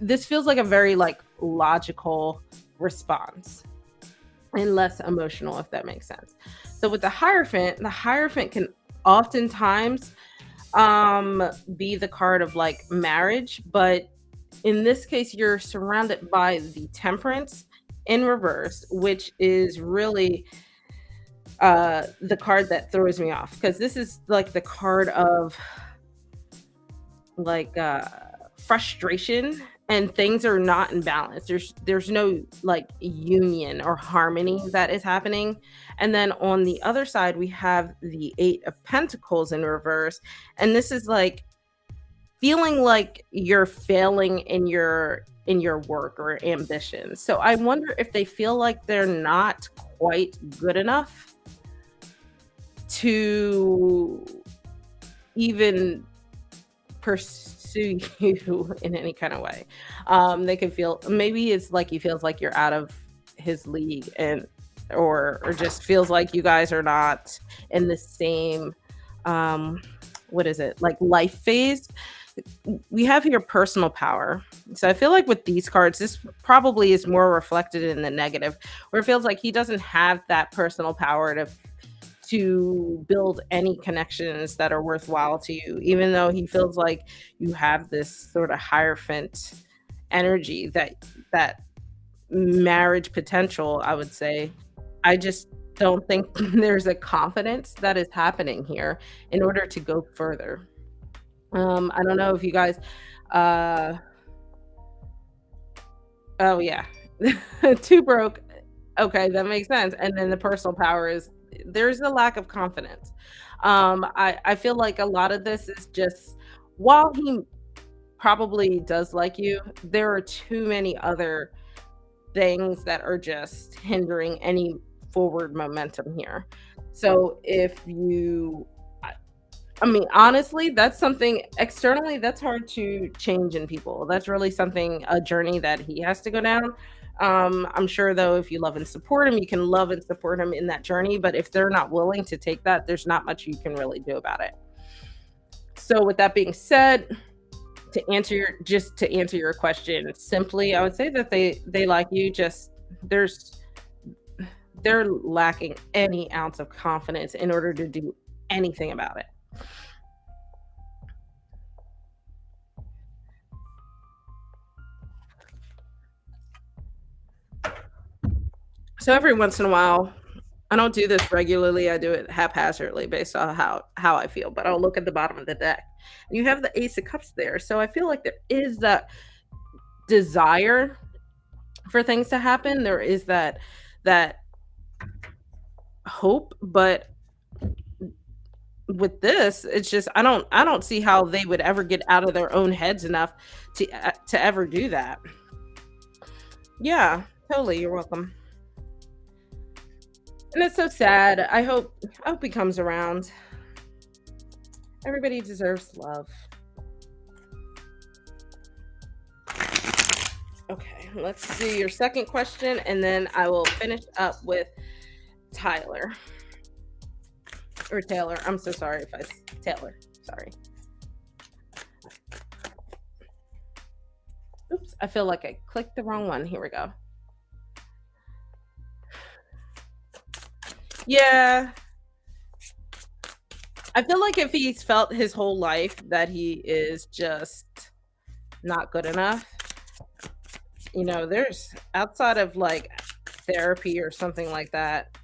this feels like a very like logical response and less emotional, if that makes sense. So with the hierophant can oftentimes be the card of like marriage, but in this case you're surrounded by the temperance in reverse, which is really the card that throws me off because this is like the card of like frustration and things are not in balance. There's no like union or harmony that is happening. And then on the other side we have the eight of pentacles in reverse, and this is like feeling like you're failing in your work or ambition. So I wonder if they feel like they're not quite good enough to even pursue you in any kind of way. They can feel maybe it's like he feels like you're out of his league, and or just feels like you guys are not in the same what is it, like life phase. We have here personal power. So I feel like with these cards, this probably is more reflected in the negative, where it feels like he doesn't have that personal power to build any connections that are worthwhile to you, even though he feels like you have this sort of hierophant energy, that marriage potential, I would say. I just don't think there's a confidence that is happening here in order to go further. I don't know if you guys uh oh yeah. Two broke. Okay, that makes sense. And then the personal power is there's a lack of confidence. I feel like a lot of this is just while he probably does like you, there are too many other things that are just hindering any forward momentum here. So if you I mean, honestly, that's something externally that's hard to change in people. That's really something, a journey that he has to go down. I'm sure though, if you love and support him, you can love and support him in that journey. But if they're not willing to take that, there's not much you can really do about it. So with that being said, to answer your question simply, I would say that they like you, just there's they're lacking any ounce of confidence in order to do anything about it. So every once in a while, I don't do this regularly. I do it haphazardly based on how I feel. But I'll look at the bottom of the deck, and you have the Ace of Cups there. So I feel like there is that desire for things to happen. There is that hope, but with this, it's just I don't see how they would ever get out of their own heads enough to ever do that. Yeah, totally. You're welcome. And it's so sad. I hope he comes around. Everybody deserves love. Okay, let's do your second question, and then I will finish up with Tyler or Taylor. I'm so sorry if I Taylor. Sorry. Oops, I feel like I clicked the wrong one. Here we go. Yeah, I feel like if he's felt his whole life that he is just not good enough, there's outside of like therapy or something like that,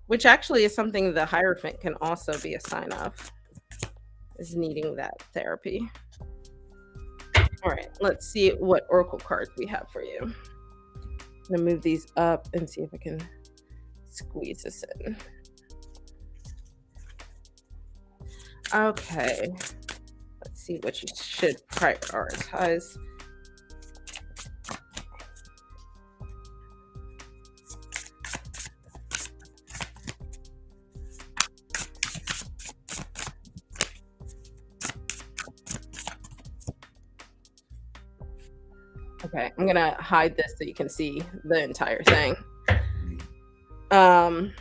which actually is something the Hierophant can also be a sign of, is needing that therapy. All right, let's see what oracle cards we have for you. I'm gonna move these up and see if I can squeeze this in. Okay, let's see what you should prioritize. Okay, I'm gonna hide this so you can see the entire thing. Um,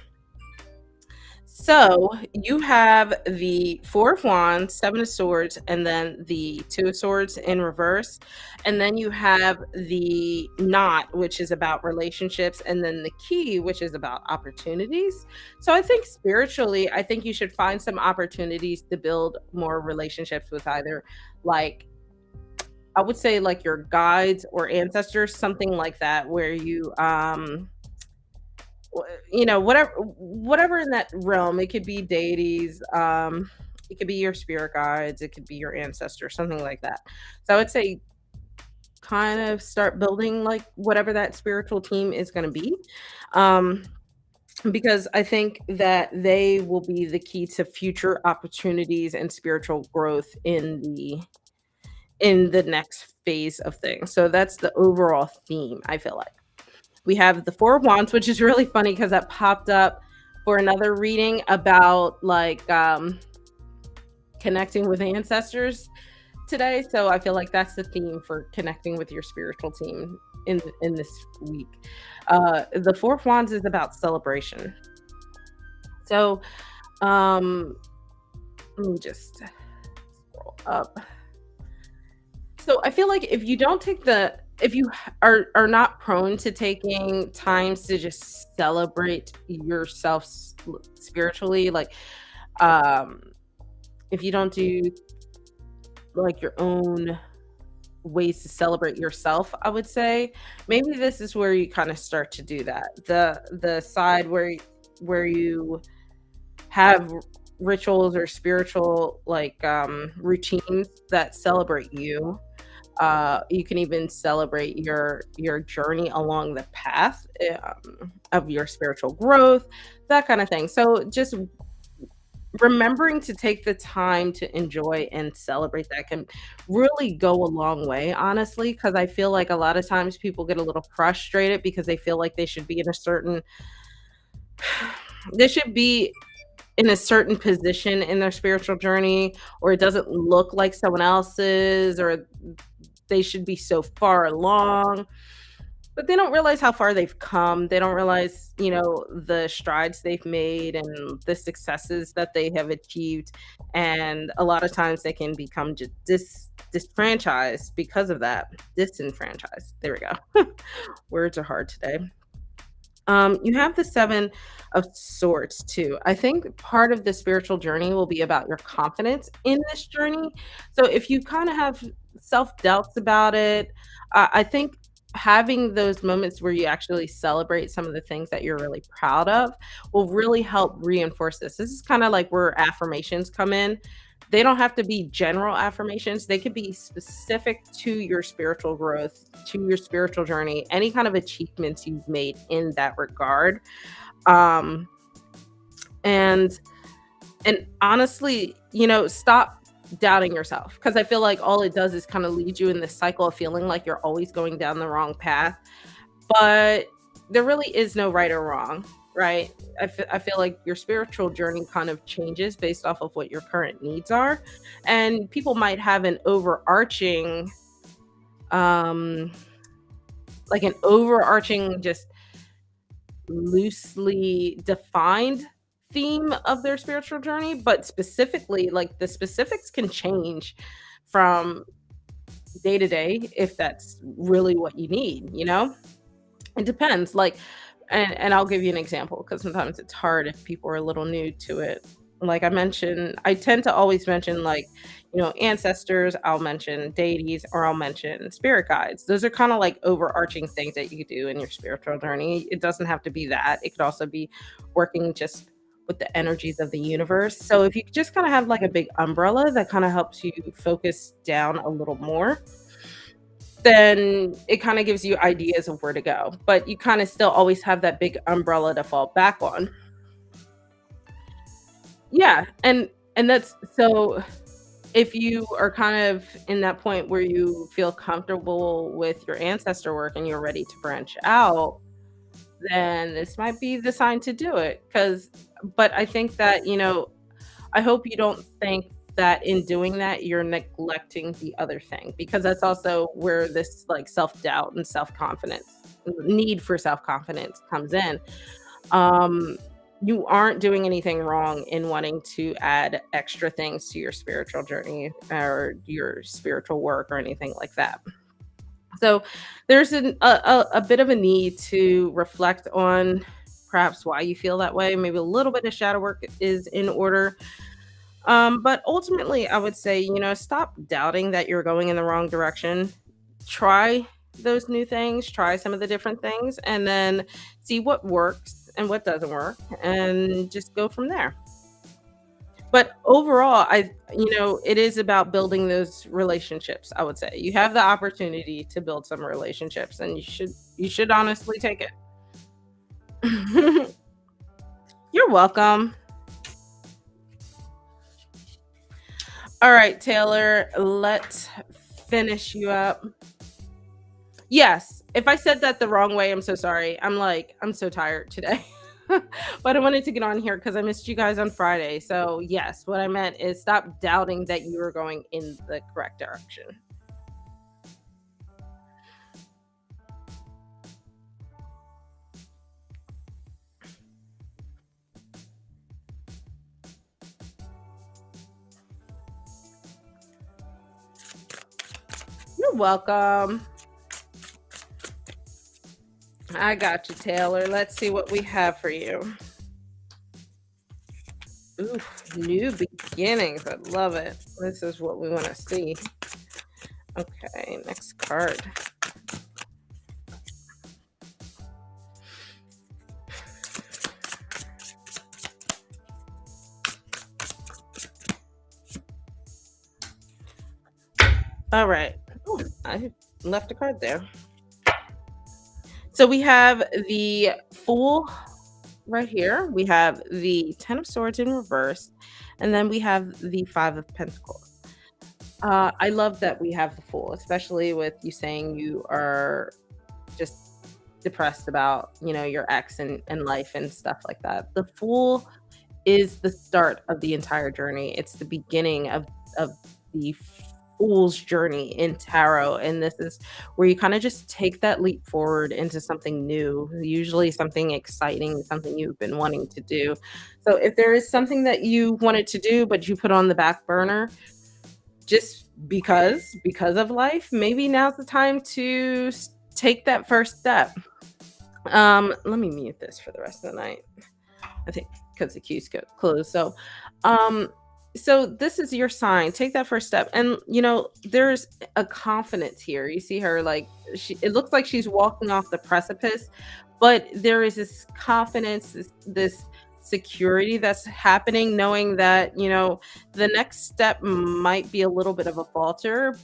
so you have the Four of Wands, Seven of Swords, and then the Two of Swords in reverse. And then you have the Knot, which is about relationships, and then the Key, which is about opportunities. So I think spiritually, I think you should find some opportunities to build more relationships with either like I would say like your guides or ancestors, something like that, where you whatever in that realm. It could be deities, it could be your spirit guides, it could be your ancestors, something like that. So I would say kind of start building like whatever that spiritual team is going to be, um because I think that they will be the key to future opportunities and spiritual growth in the next phase of things. So that's the overall theme, I feel like. We have the Four of Wands, which is really funny because that popped up for another reading about like connecting with ancestors today. So I feel like that's the theme for connecting with your spiritual team in this week. The Four of Wands is about celebration. So let me just scroll up. So I feel like if you don't take the if you are not prone to taking times to just celebrate yourself spiritually, like um if you don't do like your own ways to celebrate yourself, I would say maybe this is where you kind of start to do that. The side where you have rituals or spiritual like routines that celebrate you. You can even celebrate your journey along the path of your spiritual growth, that kind of thing. So just remembering to take the time to enjoy and celebrate that can really go a long way, honestly, because I feel like a lot of times people get a little frustrated because they feel like they should be in a certain position in their spiritual journey, or it doesn't look like someone else's, or they should be so far along, but they don't realize how far they've come. They don't realize, the strides they've made and the successes that they have achieved. And a lot of times they can become just disfranchised because of that. Disenfranchised. There we go. Words are hard today. You have the Seven of Swords too. I think part of the spiritual journey will be about your confidence in this journey. So if you kind of have self doubts about it, I think having those moments where you actually celebrate some of the things that you're really proud of will really help reinforce this. This is kind of like where affirmations come in. They don't have to be general affirmations. They could be specific to your spiritual growth, to your spiritual journey, any kind of achievements you've made in that regard. Um, and and honestly, stop doubting yourself, because I feel like all it does is kind of lead you in this cycle of feeling like you're always going down the wrong path. But there really is no right or wrong, right? I feel like your spiritual journey kind of changes based off of what your current needs are. And people might have um, an overarching, just loosely defined theme of their spiritual journey, but specifically, like the specifics can change from day to day if that's really what you need, It depends. Like, and I'll give you an example because sometimes it's hard if people are a little new to it. Like I mentioned, I tend to always mention like, ancestors, I'll mention deities, or I'll mention spirit guides. Those are kind of like overarching things that you could do in your spiritual journey. It doesn't have to be that. It could also be working just with the energies of the universe. So if you just kind of have like a big umbrella that kind of helps you focus down a little more, then it kind of gives you ideas of where to go. But you kind of still always have that big umbrella to fall back on. Yeah, and that's so if you are kind of in that point where you feel comfortable with your ancestor work and you're ready to branch out, then this might be the sign to do it. Cause but I think that, I hope you don't think that in doing that you're neglecting the other thing, because that's also where this like self-doubt and self-confidence, need for self-confidence comes in. um you aren't doing anything wrong in wanting to add extra things to your spiritual journey or your spiritual work or anything like that. So there's a bit of a need to reflect on perhaps why you feel that way. Maybe a little bit of shadow work is in order. But ultimately, I would say, stop doubting that you're going in the wrong direction. Try those new things, try some of the different things, and then see what works and what doesn't work, and just go from there. But overall, it is about building those relationships. I would say you have the opportunity to build some relationships, and you should honestly take it. You're welcome. All right, Taylor, let's finish you up. Yes, if I said that the wrong way, I'm so sorry. I'm so tired today. But I wanted to get on here because I missed you guys on Friday. So, yes, what I meant is stop doubting that you were going in the correct direction. You're welcome. I got you, Taylor. Let's see what we have for you. Ooh, new beginnings. I love it. This is what we want to see. Okay, next card. All right. Oh, I left a card there. So we have the Fool right here. We have the Ten of Swords in reverse, and then we have the Five of Pentacles. I love that we have the Fool, especially with you saying you are just depressed about, your ex and life and stuff like that. The Fool is the start of the entire journey. It's the beginning of the fool's journey in tarot, and this is where you kind of just take that leap forward into something new, usually something exciting, something you've been wanting to do. So if there is something that you wanted to do but you put on the back burner just because of life, maybe now's the time to take that first step. Let me mute this for the rest of the night. I think because the queue's closed. Um, so this is your sign. Take that first step, and there's a confidence here. You see her like it looks like she's walking off the precipice, but there is this confidence, this security that's happening, knowing that the next step might be a little bit of a falter,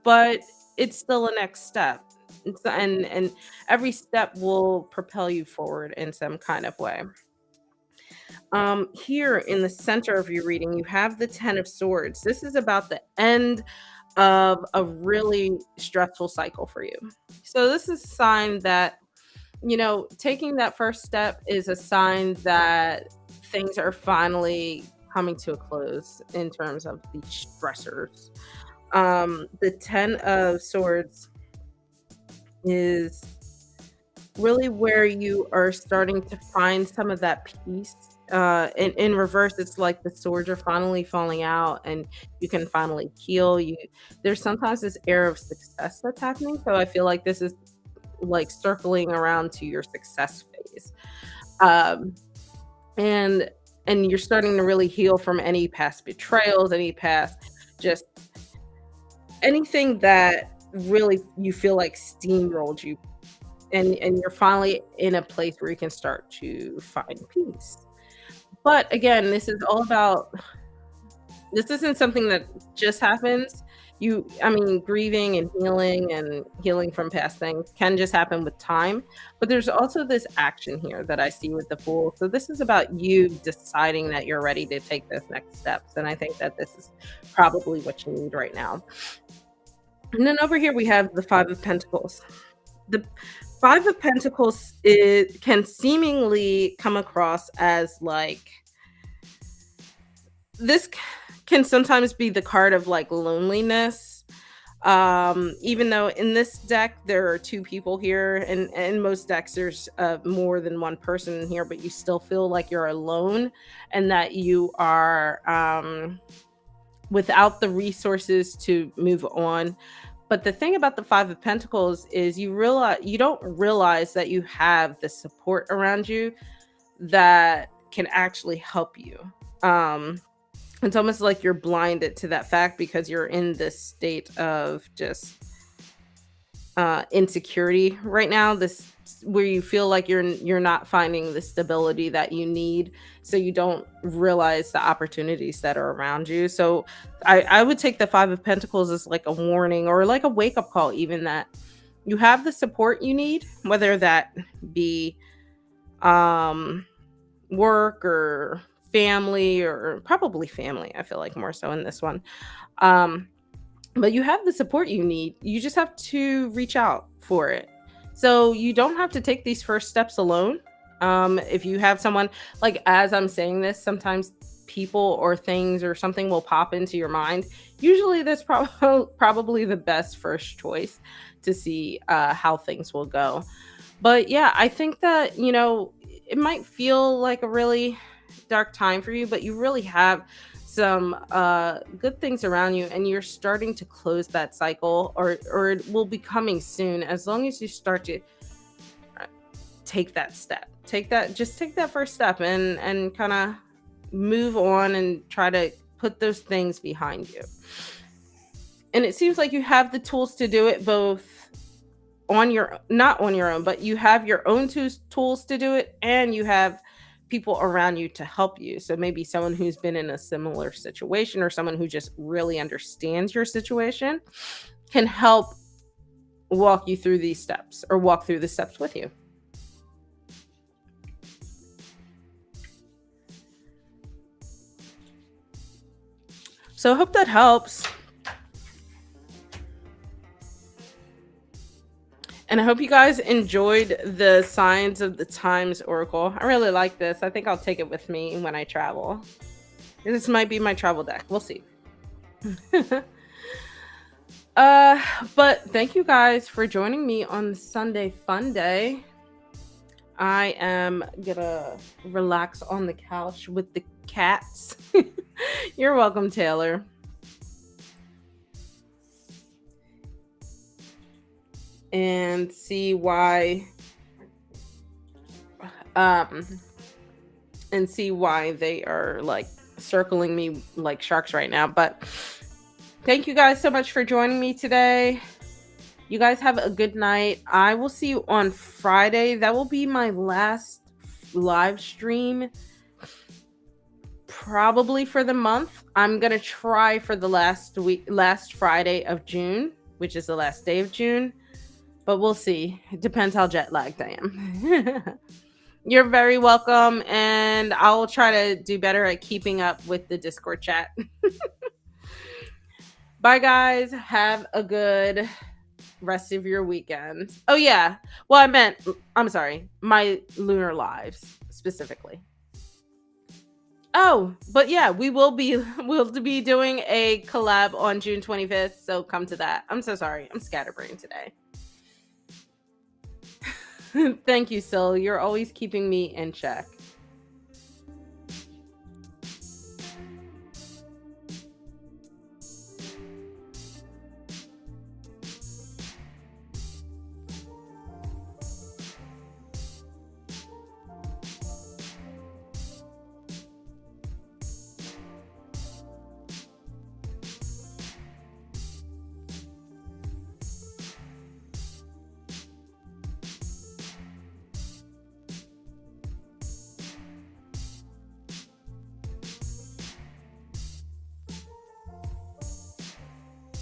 but it's still a next step. And every step will propel you forward in some kind of way. Here in the center of your reading, you have the Ten of Swords. This is about the end of a really stressful cycle for you. So, this is a sign that, taking that first step is a sign that things are finally coming to a close in terms of the stressors. The Ten of Swords is really where you are starting to find some of that peace. In reverse, it's like the swords are finally falling out, and you can finally heal. There's sometimes this air of success that's happening. So I feel like this is like circling around to your success phase, um, and you're starting to really heal from any past betrayals, any past just anything that really you feel like steamrolled you, and you're finally in a place where you can start to find peace. But again, this isn't something that just happens. I mean, grieving and healing from past things can just happen with time. But there's also this action here that I see with the Fool. So this is about you deciding that you're ready to take those next steps. And I think that this is probably what you need right now. And then over here we have the Five of Pentacles. The Five of Pentacles, it can seemingly come across as like this can sometimes be the card of like loneliness. Even though in this deck there are two people here, and in most decks there's more than one person in here, but you still feel like you're alone and that you are without the resources to move on. But the thing about the Five of Pentacles is you don't realize that you have the support around you that can actually help you. It's almost like you're blinded to that fact because you're in this state of just insecurity right now, this where you feel like you're not finding the stability that you need, so you don't realize the opportunities that are around you. So I would take the Five of Pentacles as like a warning or like a wake-up call, even that you have the support you need, whether that be work or family, or probably family, I feel like more so in this one. But you have the support you need. You just have to reach out for it. So you don't have to take these first steps alone. If you have someone, like as I'm saying this, sometimes people or things or something will pop into your mind. Usually that's probably the best first choice to see how things will go. But yeah, I think that, it might feel like a really dark time for you, but you really have some good things around you, and you're starting to close that cycle, or it will be coming soon, as long as you start to take that step, take that first step and kind of move on and try to put those things behind you. And it seems like you have the tools to do it, both not on your own, but you have your own tools to do it, and you have people around you to help you. So maybe someone who's been in a similar situation, or someone who just really understands your situation, can help walk you through these steps, or walk through the steps with you. So I hope that helps. And I hope you guys enjoyed the Signs of the Times Oracle. I really like this. I think I'll take it with me when I travel. This might be my travel deck. We'll see. But thank you guys for joining me on Sunday Fun Day. I am gonna relax on the couch with the cats. You're welcome, Taylor. And see why they are like circling me like sharks right now. But thank you guys so much for joining me today. You guys have a good night. I will see you on Friday. That will be my last live stream, probably for the month. I'm gonna try for the last Friday of June, which is the last day of June. But we'll see. It depends how jet lagged I am. You're very welcome. And I'll try to do better at keeping up with the Discord chat. Bye, guys. Have a good rest of your weekend. Oh, yeah. Well, I'm sorry. My lunar lives specifically. Oh, but yeah, we'll be doing a collab on June 25th. So come to that. I'm so sorry. I'm scatterbrained today. Thank you, Sil. You're always keeping me in check.